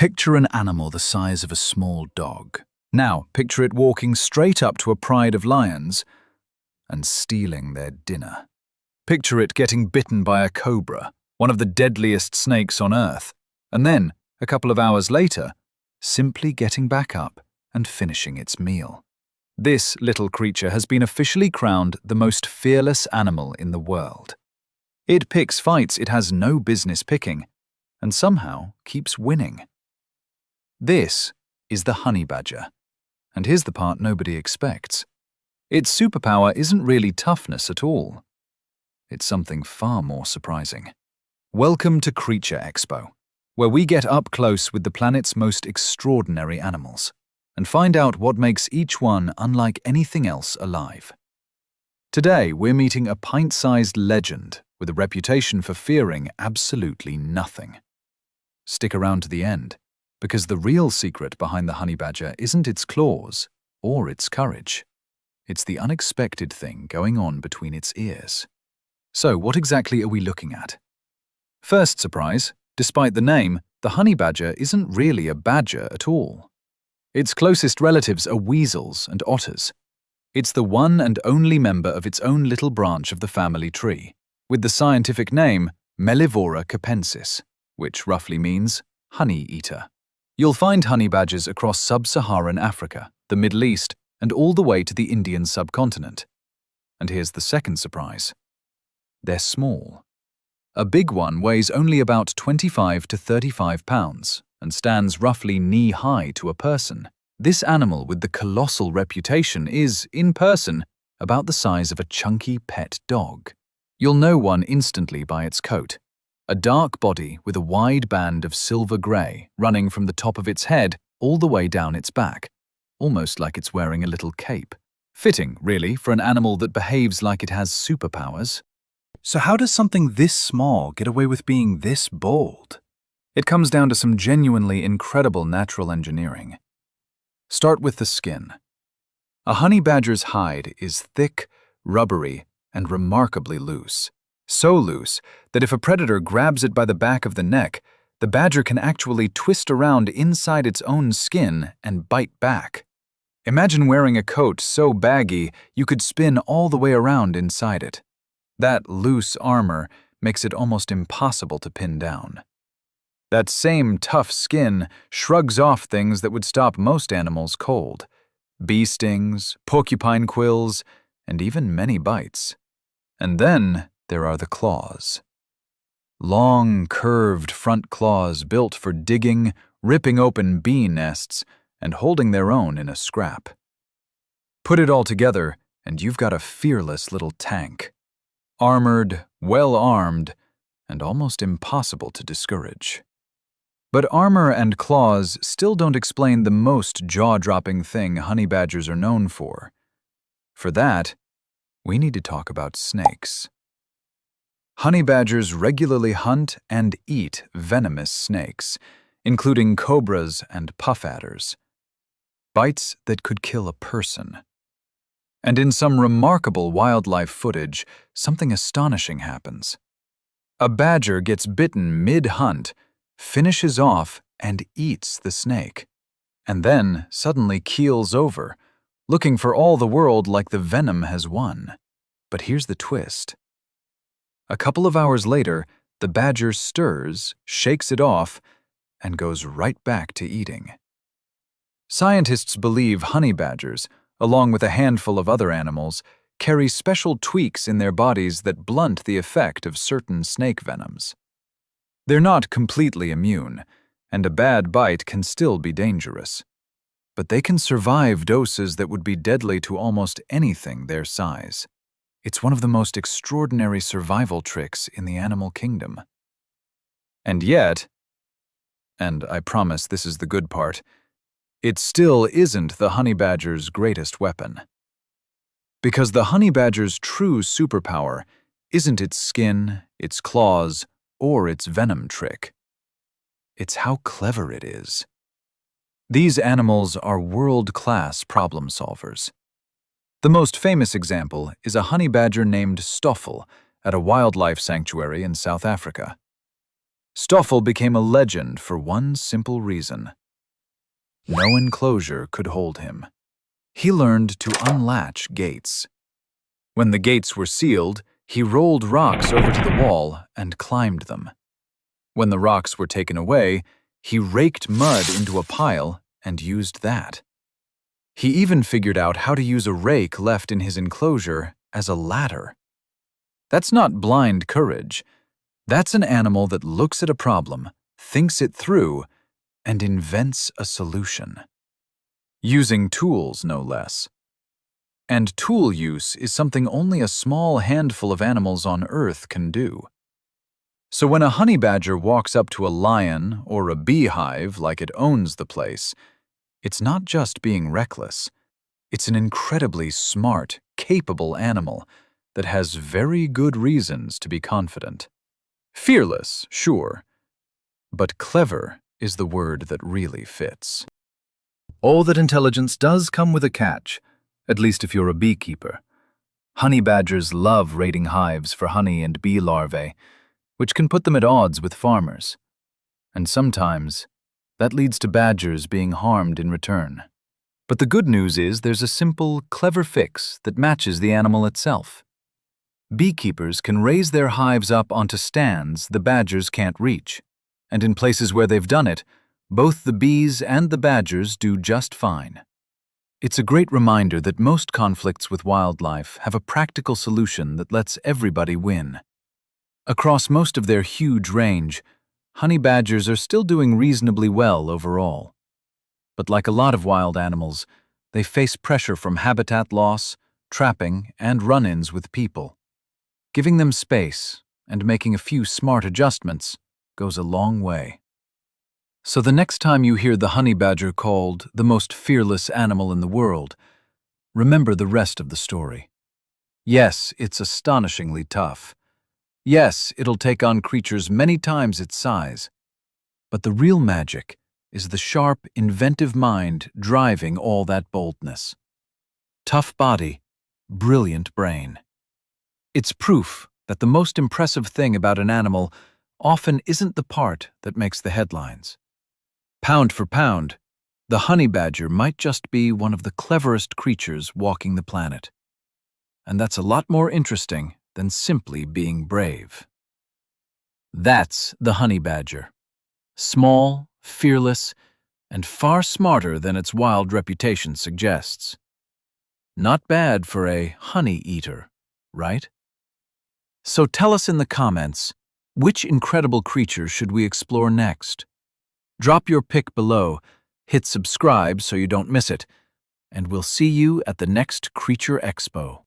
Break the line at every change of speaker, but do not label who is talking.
Picture an animal the size of a small dog. Now, picture it walking straight up to a pride of lions and stealing their dinner. Picture it getting bitten by a cobra, one of the deadliest snakes on Earth, and then, a couple of hours later, simply getting back up and finishing its meal. This little creature has been officially crowned the most fearless animal in the world. It picks fights it has no business picking, and somehow keeps winning. This is the honey badger, and here's the part nobody expects. Its superpower isn't really toughness at all. It's something far more surprising. Welcome to Creature Expo, where we get up close with the planet's most extraordinary animals and find out what makes each one unlike anything else alive. Today, we're meeting a pint-sized legend with a reputation for fearing absolutely nothing. Stick around to the end, because the real secret behind the honey badger isn't its claws or its courage. It's the unexpected thing going on between its ears. So, what exactly are we looking at? First surprise, despite the name, the honey badger isn't really a badger at all. Its closest relatives are weasels and otters. It's the one and only member of its own little branch of the family tree, with the scientific name Mellivora capensis, which roughly means honey eater. You'll find honey badgers across sub-Saharan Africa, the Middle East, and all the way to the Indian subcontinent. And here's the second surprise. They're small. A big one weighs only about 25 to 35 pounds and stands roughly knee-high to a person. This animal with the colossal reputation is, in person, about the size of a chunky pet dog. You'll know one instantly by its coat. A dark body with a wide band of silver grey running from the top of its head all the way down its back, almost like it's wearing a little cape. Fitting, really, for an animal that behaves like it has superpowers. So how does something this small get away with being this bold? It comes down to some genuinely incredible natural engineering. Start with the skin. A honey badger's hide is thick, rubbery, and remarkably loose. So loose that if a predator grabs it by the back of the neck, the badger can actually twist around inside its own skin and bite back. Imagine wearing a coat so baggy you could spin all the way around inside it. That loose armor makes it almost impossible to pin down. That same tough skin shrugs off things that would stop most animals cold. Bee stings, porcupine quills, and even many bites. And then there are the claws. Long, curved front claws built for digging, ripping open bee nests, and holding their own in a scrap. Put it all together, and you've got a fearless little tank. Armored, well-armed, and almost impossible to discourage. But armor and claws still don't explain the most jaw-dropping thing honey badgers are known for. For that, we need to talk about snakes. Honey badgers regularly hunt and eat venomous snakes, including cobras and puff adders. Bites that could kill a person. And in some remarkable wildlife footage, something astonishing happens. A badger gets bitten mid-hunt, finishes off, and eats the snake, and then suddenly keels over, looking for all the world like the venom has won. But here's the twist. A couple of hours later, the badger stirs, shakes it off, and goes right back to eating. Scientists believe honey badgers, along with a handful of other animals, carry special tweaks in their bodies that blunt the effect of certain snake venoms. They're not completely immune, and a bad bite can still be dangerous. But they can survive doses that would be deadly to almost anything their size. It's one of the most extraordinary survival tricks in the animal kingdom. And yet, and I promise this is the good part, it still isn't the honey badger's greatest weapon. Because the honey badger's true superpower isn't its skin, its claws, or its venom trick. It's how clever it is. These animals are world-class problem solvers. The most famous example is a honey badger named Stoffel at a wildlife sanctuary in South Africa. Stoffel became a legend for one simple reason. No enclosure could hold him. He learned to unlatch gates. When the gates were sealed, he rolled rocks over to the wall and climbed them. When the rocks were taken away, he raked mud into a pile and used that. He even figured out how to use a rake left in his enclosure as a ladder. That's not blind courage. That's an animal that looks at a problem, thinks it through, and invents a solution. Using tools, no less. And tool use is something only a small handful of animals on Earth can do. So when a honey badger walks up to a lion or a beehive like it owns the place, it's not just being reckless. It's an incredibly smart, capable animal that has very good reasons to be confident. Fearless, sure, but clever is the word that really fits. All that intelligence does come with a catch, at least if you're a beekeeper. Honey badgers love raiding hives for honey and bee larvae, which can put them at odds with farmers. And sometimes, that leads to badgers being harmed in return. But the good news is there's a simple, clever fix that matches the animal itself. Beekeepers can raise their hives up onto stands the badgers can't reach, and in places where they've done it, both the bees and the badgers do just fine. It's a great reminder that most conflicts with wildlife have a practical solution that lets everybody win. Across most of their huge range, honey badgers are still doing reasonably well overall. But like a lot of wild animals, they face pressure from habitat loss, trapping, and run-ins with people. Giving them space and making a few smart adjustments goes a long way. So the next time you hear the honey badger called the most fearless animal in the world, remember the rest of the story. Yes, it's astonishingly tough. Yes, it'll take on creatures many times its size. But the real magic is the sharp, inventive mind driving all that boldness. Tough body, brilliant brain. It's proof that the most impressive thing about an animal often isn't the part that makes the headlines. Pound for pound, the honey badger might just be one of the cleverest creatures walking the planet. And that's a lot more interesting than simply being brave. That's the honey badger. Small, fearless, and far smarter than its wild reputation suggests. Not bad for a honey eater, right? So tell us in the comments, which incredible creature should we explore next? Drop your pick below, hit subscribe so you don't miss it, and we'll see you at the next Creature Expo.